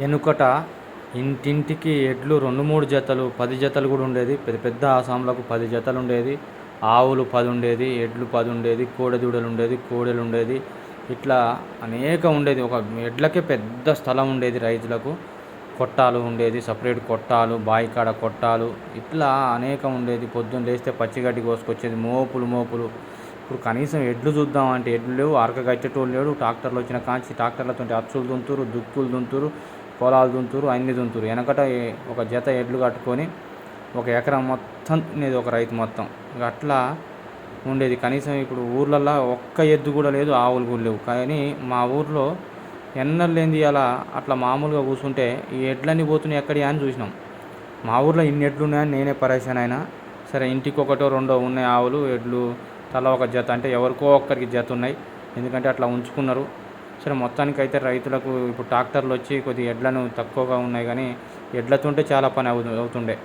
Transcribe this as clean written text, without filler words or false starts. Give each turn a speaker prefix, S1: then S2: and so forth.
S1: ఎనుకట ఇంటింటికి ఎడ్లు 2, 3 జతలు, 10 జతలు కూడా ఉండేది. పెద్ద పెద్ద ఆసాములకు 10 జతలు ఉండేది. ఆవులు 10 ఉండేది, ఎడ్లు 10 ఉండేది, కోడెదూడలు ఉండేది, కోడెలు ఉండేది. ఇట్లా అనేకం ఉండేది. ఒక ఎడ్లకే పెద్ద స్థలం ఉండేది రైతులకు. కొట్టాలు ఉండేది, సపరేట్ కొట్టాలు, బాయికాడ కొట్టాలు, ఇట్లా అనేకం ఉండేది. పొద్దున్న లేస్తే పచ్చిగడ్డి కోసుకొచ్చేది, మోపులు. ఇప్పుడు కనీసం ఎడ్లు చూద్దామంటే ఎడ్లు లేవు, అరక కట్టేటోళ్ళు లేడు. ట్రాక్టర్లు వచ్చిన కాంచి ట్రాక్టర్లతో అచ్చులు దుంతురు, దుక్కులు దుంతురు, పొలాలు దుంతురు, అన్ని దుంతురు. వెనకట ఒక జత ఎడ్లు కట్టుకొని ఒక ఎకరం మొత్తం తినేది ఒక రైతు మొత్తం. అట్లా ఉండేది. కనీసం ఇప్పుడు ఊర్లల్లో ఒక్క ఎద్దు కూడా లేదు, ఆవులు కూడా లేవు. కానీ మా ఊర్లో ఎన్నడూ లేనిది అలా అట్లా మామూలుగా కూర్చుంటే ఈ ఎడ్లన్నీ పోతున్నాయి ఎక్కడియా అని చూసినాం. మా ఊర్లో ఇన్ని ఎడ్లు ఉన్నాయని నేనే పరేషాన్ అయినా. సరే, ఇంటికి ఒకటో రెండో ఉన్నాయి ఆవులు, ఎడ్లు తల ఒక జత, అంటే ఎవరికో ఒక్కరికి జత ఉన్నాయి. ఎందుకంటే అట్లా ఉంచుకున్నారు. సరే, మొత్తానికైతే రైతులకు ఇప్పుడు ట్రాక్టర్లు వచ్చి కొద్దిగా ఎడ్లను తక్కువగా ఉన్నాయి, కానీ ఎడ్లతో చాలా పని అవుతుండే.